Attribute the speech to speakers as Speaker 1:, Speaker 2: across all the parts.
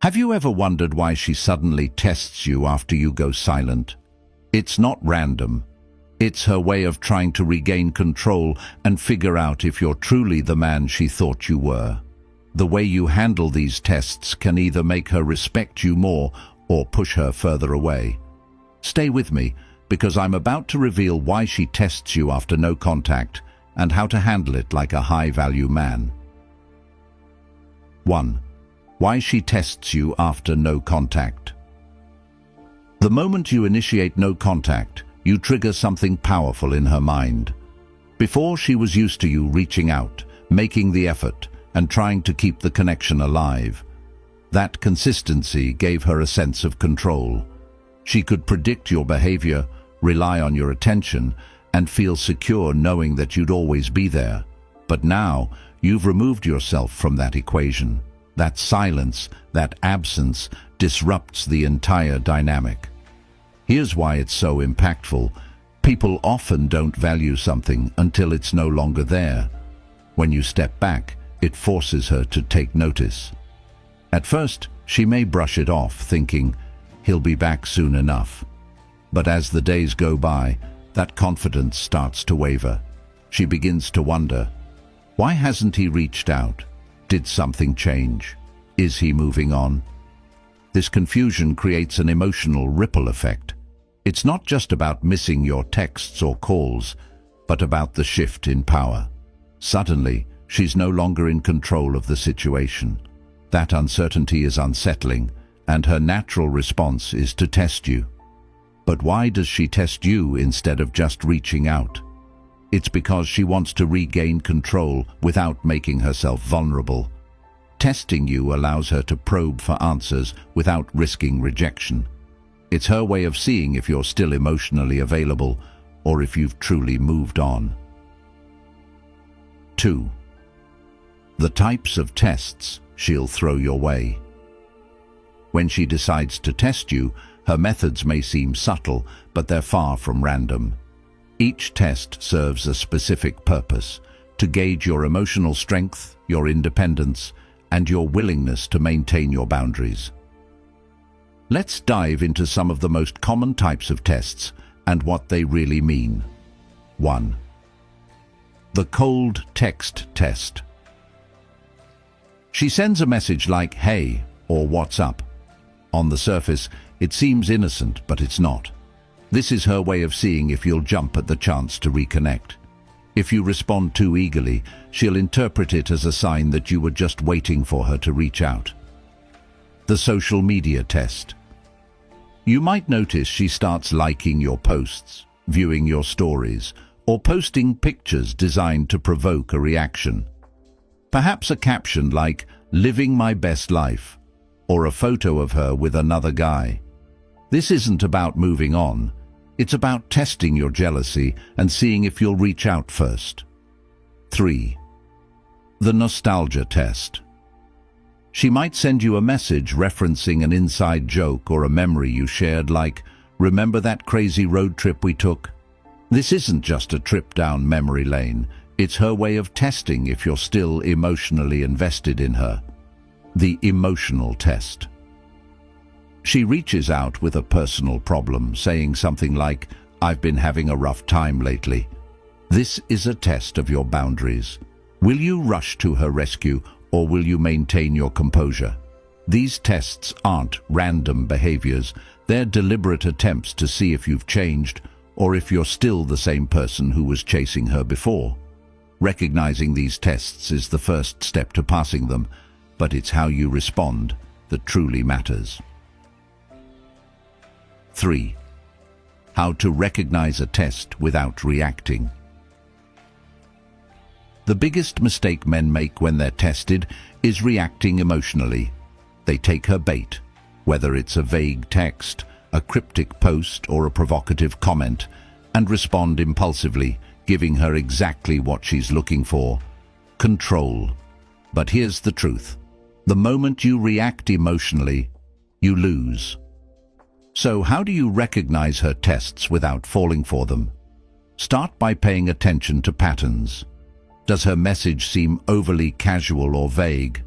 Speaker 1: Have you ever wondered why she suddenly tests you after you go silent? It's not random. It's her way of trying to regain control and figure out if you're truly the man she thought you were. The way you handle these tests can either make her respect you more or push her further away. Stay with me, because I'm about to reveal why she tests you after no contact and how to handle it like a high-value man. 1. Why she tests you after no contact. The moment you initiate no contact, you trigger something powerful in her mind. Before, she was used to you reaching out, making the effort, and trying to keep the connection alive. That consistency gave her a sense of control. She could predict your behavior, rely on your attention, and feel secure knowing that you'd always be there. But now, you've removed yourself from that equation. That silence, that absence, disrupts the entire dynamic. Here's why it's so impactful. People often don't value something until it's no longer there. When you step back, it forces her to take notice. At first, she may brush it off, thinking, he'll be back soon enough. But as the days go by, that confidence starts to waver. She begins to wonder, why hasn't he reached out? Did something change? Is he moving on? This confusion creates an emotional ripple effect. It's not just about missing your texts or calls, but about the shift in power. Suddenly, she's no longer in control of the situation. That uncertainty is unsettling, and her natural response is to test you. But why does she test you instead of just reaching out? It's because she wants to regain control without making herself vulnerable. Testing you allows her to probe for answers without risking rejection. It's her way of seeing if you're still emotionally available or if you've truly moved on. 2. The types of tests she'll throw your way. When she decides to test you, her methods may seem subtle, but they're far from random. Each test serves a specific purpose: to gauge your emotional strength, your independence, and your willingness to maintain your boundaries. Let's dive into some of the most common types of tests and what they really mean. 1. The cold text test. She sends a message like, "Hey," or "What's up?" On the surface, it seems innocent, but it's not. This is her way of seeing if you'll jump at the chance to reconnect. If you respond too eagerly, she'll interpret it as a sign that you were just waiting for her to reach out. The social media test. You might notice she starts liking your posts, viewing your stories, or posting pictures designed to provoke a reaction. Perhaps a caption like, "Living my best life," or a photo of her with another guy. This isn't about moving on. It's about testing your jealousy and seeing if you'll reach out first. 3. The nostalgia test. She might send you a message referencing an inside joke or a memory you shared like, "Remember that crazy road trip we took?" This isn't just a trip down memory lane. It's her way of testing if you're still emotionally invested in her. The emotional test. She reaches out with a personal problem, saying something like, "I've been having a rough time lately." This is a test of your boundaries. Will you rush to her rescue, or will you maintain your composure? These tests aren't random behaviors. They're deliberate attempts to see if you've changed, or if you're still the same person who was chasing her before. Recognizing these tests is the first step to passing them, but it's how you respond that truly matters. 3. How to recognize a test without reacting. The biggest mistake men make when they're tested is reacting emotionally. They take her bait, whether it's a vague text, a cryptic post, or a provocative comment, and respond impulsively, giving her exactly what she's looking for: control. But here's the truth. The moment you react emotionally, you lose. So how do you recognize her tests without falling for them? Start by paying attention to patterns. Does her message seem overly casual or vague?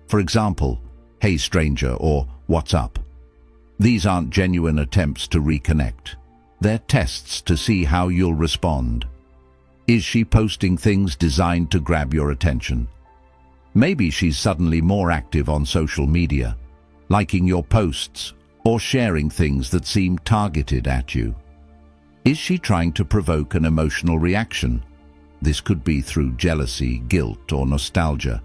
Speaker 1: For example, "Hey stranger," or "What's up?" These aren't genuine attempts to reconnect. They're tests to see how you'll respond. Is she posting things designed to grab your attention? Maybe she's suddenly more active on social media, liking your posts or sharing things that seem targeted at you. Is she trying to provoke an emotional reaction? This could be through jealousy, guilt, or nostalgia.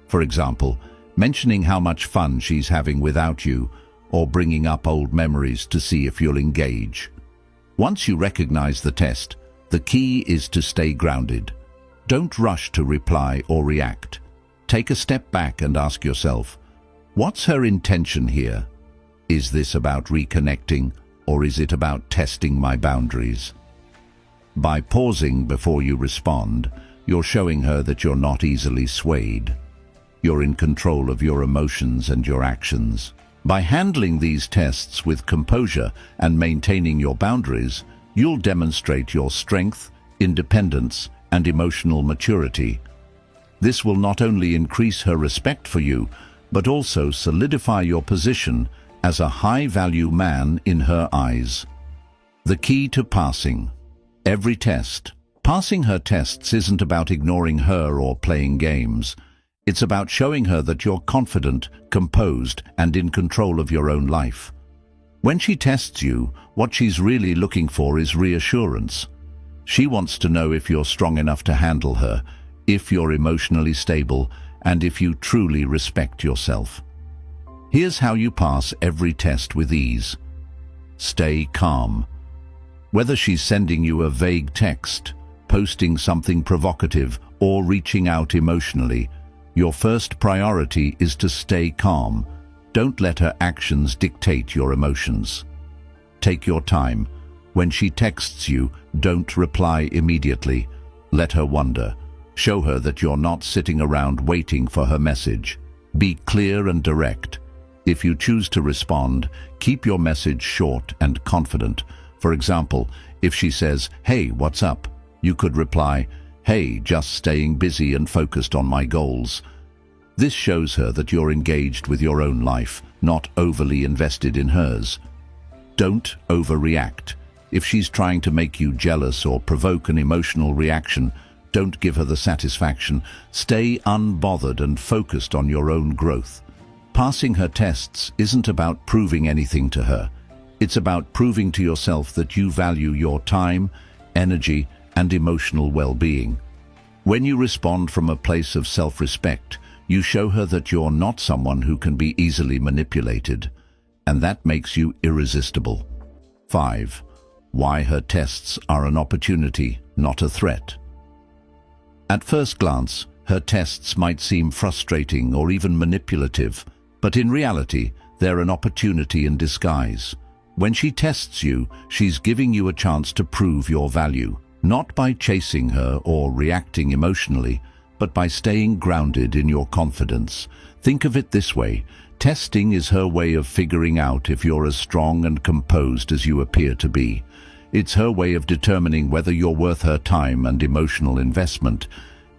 Speaker 1: For example, mentioning how much fun she's having without you, or bringing up old memories to see if you'll engage. Once you recognize the test, the key is to stay grounded. Don't rush to reply or react. Take a step back and ask yourself, what's her intention here? Is this about reconnecting, or is it about testing my boundaries? By pausing before you respond, you're showing her that you're not easily swayed. You're in control of your emotions and your actions. By handling these tests with composure and maintaining your boundaries, you'll demonstrate your strength, independence, and emotional maturity. This will not only increase her respect for you, but also solidify your position as a high-value man in her eyes. The key to passing every test. Passing her tests isn't about ignoring her or playing games. It's about showing her that you're confident, composed, and in control of your own life. When she tests you, what she's really looking for is reassurance. She wants to know if you're strong enough to handle her, if you're emotionally stable, and if you truly respect yourself. Here's how you pass every test with ease. Stay calm. Whether she's sending you a vague text, posting something provocative, or reaching out emotionally, your first priority is to stay calm. Don't let her actions dictate your emotions. Take your time. When she texts you, don't reply immediately. Let her wonder. Show her that you're not sitting around waiting for her message. Be clear and direct. If you choose to respond, keep your message short and confident. For example, if she says, "Hey, what's up?" you could reply, "Hey, just staying busy and focused on my goals." This shows her that you're engaged with your own life, not overly invested in hers. Don't overreact. If she's trying to make you jealous or provoke an emotional reaction, don't give her the satisfaction. Stay unbothered and focused on your own growth. Passing her tests isn't about proving anything to her. It's about proving to yourself that you value your time, energy, and emotional well-being. When you respond from a place of self-respect, you show her that you're not someone who can be easily manipulated, and that makes you irresistible. 5. Why her tests are an opportunity, not a threat. At first glance, her tests might seem frustrating or even manipulative, but in reality, they're an opportunity in disguise. When she tests you, she's giving you a chance to prove your value, not by chasing her or reacting emotionally, but by staying grounded in your confidence. Think of it this way: testing is her way of figuring out if you're as strong and composed as you appear to be. It's her way of determining whether you're worth her time and emotional investment.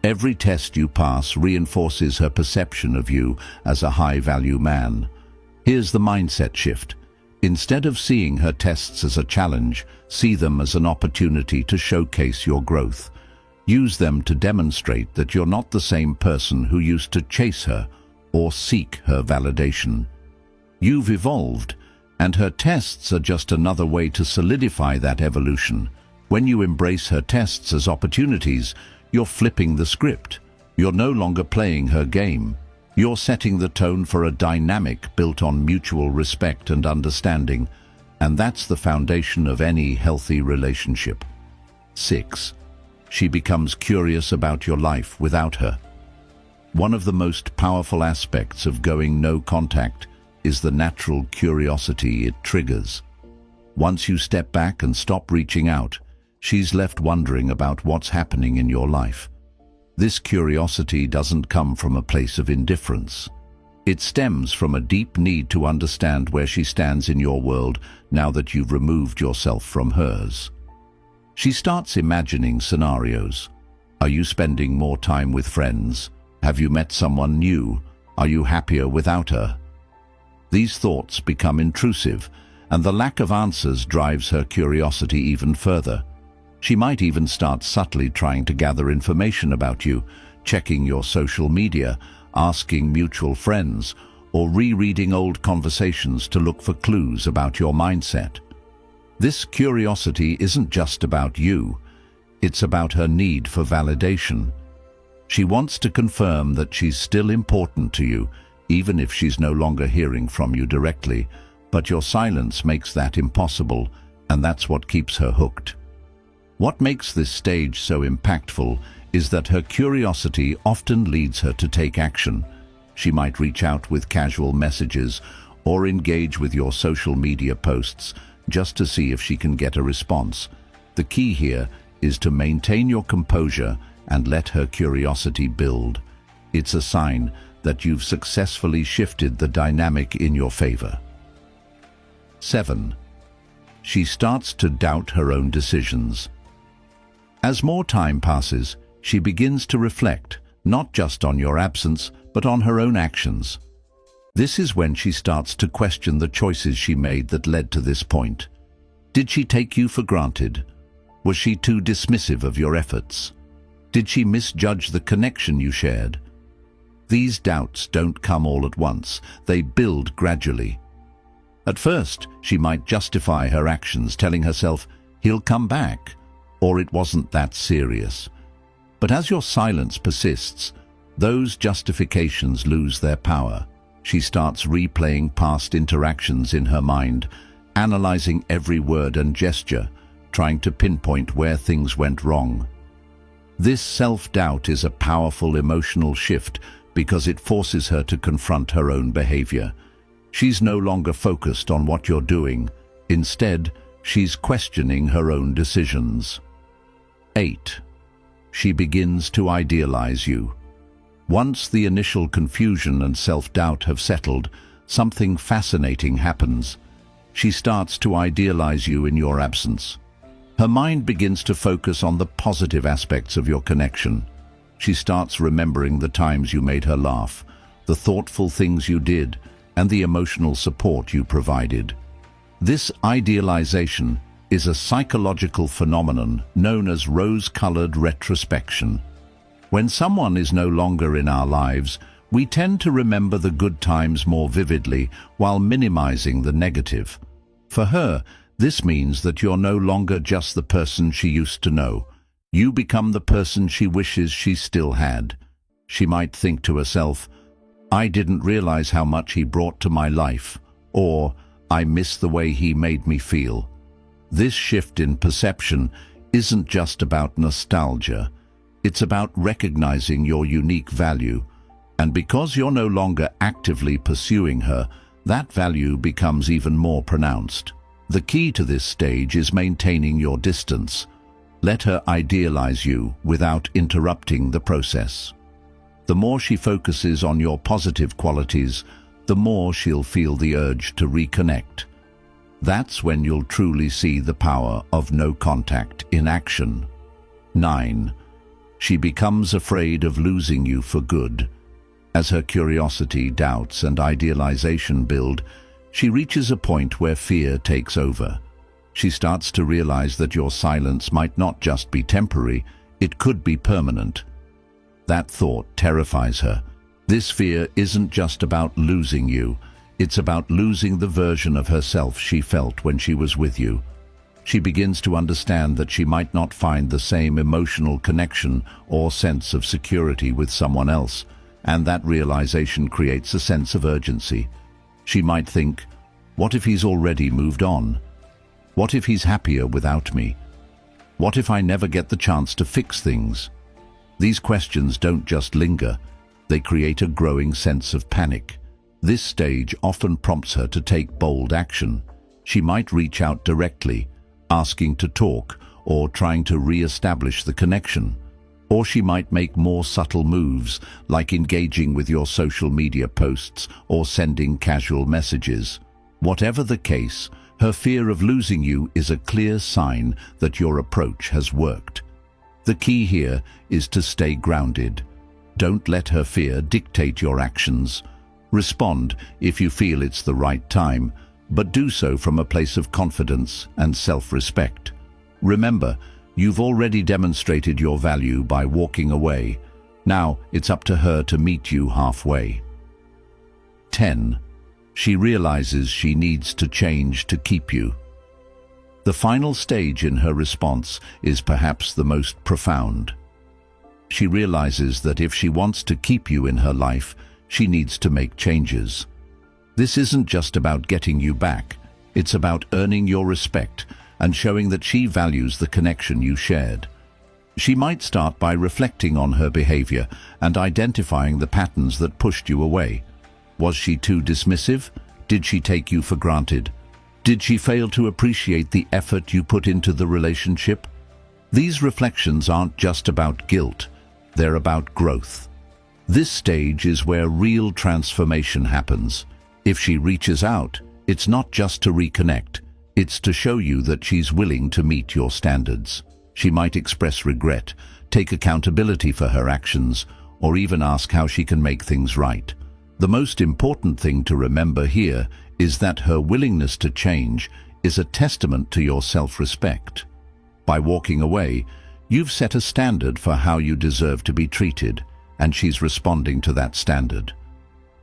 Speaker 1: Every test you pass reinforces her perception of you as a high-value man. Here's the mindset shift. Instead of seeing her tests as a challenge, see them as an opportunity to showcase your growth. Use them to demonstrate that you're not the same person who used to chase her or seek her validation. You've evolved, and her tests are just another way to solidify that evolution. When you embrace her tests as opportunities, you're flipping the script. You're no longer playing her game. You're setting the tone for a dynamic built on mutual respect and understanding, and that's the foundation of any healthy relationship. 6. She becomes curious about your life without her. One of the most powerful aspects of going no contact is the natural curiosity it triggers. Once you step back and stop reaching out, she's left wondering about what's happening in your life. This curiosity doesn't come from a place of indifference. It stems from a deep need to understand where she stands in your world now that you've removed yourself from hers. She starts imagining scenarios. Are you spending more time with friends? Have you met someone new? Are you happier without her? These thoughts become intrusive, and the lack of answers drives her curiosity even further. She might even start subtly trying to gather information about you, checking your social media, asking mutual friends, or rereading old conversations to look for clues about your mindset. This curiosity isn't just about you, it's about her need for validation. She wants to confirm that she's still important to you, even if she's no longer hearing from you directly, but your silence makes that impossible, and that's what keeps her hooked. What makes this stage so impactful is that her curiosity often leads her to take action. She might reach out with casual messages or engage with your social media posts just to see if she can get a response. The key here is to maintain your composure and let her curiosity build. It's a sign that you've successfully shifted the dynamic in your favor. 7. She starts to doubt her own decisions. As more time passes, she begins to reflect, not just on your absence, but on her own actions. This is when she starts to question the choices she made that led to this point. Did she take you for granted? Was she too dismissive of your efforts? Did she misjudge the connection you shared? These doubts don't come all at once, they build gradually. At first, she might justify her actions, telling herself, "He'll come back," or "It wasn't that serious." But as your silence persists, those justifications lose their power. She starts replaying past interactions in her mind, analyzing every word and gesture, trying to pinpoint where things went wrong. This self-doubt is a powerful emotional shift because it forces her to confront her own behavior. She's no longer focused on what you're doing. Instead, she's questioning her own decisions. 8. She begins to idealize you. Once the initial confusion and self-doubt have settled, something fascinating happens. She starts to idealize you in your absence. Her mind begins to focus on the positive aspects of your connection. She starts remembering the times you made her laugh, the thoughtful things you did, and the emotional support you provided. This idealization is a psychological phenomenon known as rose-colored retrospection. When someone is no longer in our lives, we tend to remember the good times more vividly while minimizing the negative. For her, this means that you're no longer just the person she used to know. You become the person she wishes she still had. She might think to herself, "I didn't realize how much he brought to my life," or "I miss the way he made me feel." This shift in perception isn't just about nostalgia. It's about recognizing your unique value. And because you're no longer actively pursuing her, that value becomes even more pronounced. The key to this stage is maintaining your distance. Let her idealize you without interrupting the process. The more she focuses on your positive qualities, the more she'll feel the urge to reconnect. That's when you'll truly see the power of no contact in action. 9. She becomes afraid of losing you for good. As her curiosity, doubts, and idealization build, she reaches a point where fear takes over. She starts to realize that your silence might not just be temporary, it could be permanent. That thought terrifies her. This fear isn't just about losing you, it's about losing the version of herself she felt when she was with you. She begins to understand that she might not find the same emotional connection or sense of security with someone else, and that realization creates a sense of urgency. She might think, "What if he's already moved on? What if he's happier without me? What if I never get the chance to fix things?" These questions don't just linger, they create a growing sense of panic. This stage often prompts her to take bold action. She might reach out directly, asking to talk or trying to re-establish the connection. Or she might make more subtle moves, like engaging with your social media posts or sending casual messages. Whatever the case, her fear of losing you is a clear sign that your approach has worked. The key here is to stay grounded. Don't let her fear dictate your actions. Respond if you feel it's the right time, but do so from a place of confidence and self-respect. Remember, you've already demonstrated your value by walking away. Now it's up to her to meet you halfway. 10. She realizes she needs to change to keep you. The final stage in her response is perhaps the most profound. She realizes that if she wants to keep you in her life, she needs to make changes. This isn't just about getting you back. It's about earning your respect and showing that she values the connection you shared. She might start by reflecting on her behavior and identifying the patterns that pushed you away. Was she too dismissive? Did she take you for granted? Did she fail to appreciate the effort you put into the relationship? These reflections aren't just about guilt, they're about growth. This stage is where real transformation happens. If she reaches out, it's not just to reconnect, it's to show you that she's willing to meet your standards. She might express regret, take accountability for her actions, or even ask how she can make things right. The most important thing to remember here is that her willingness to change is a testament to your self-respect. By walking away, you've set a standard for how you deserve to be treated, and she's responding to that standard.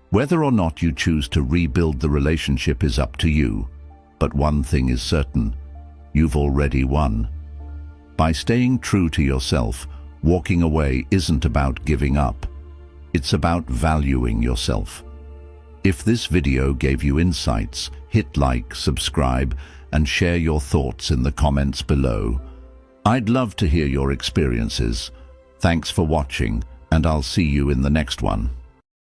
Speaker 1: Whether or not you choose to rebuild the relationship is up to you, but one thing is certain, you've already won. By staying true to yourself, walking away isn't about giving up. It's about valuing yourself. If this video gave you insights, hit like, subscribe, and share your thoughts in the comments below. I'd love to hear your experiences. Thanks for watching, and I'll see you in the next one.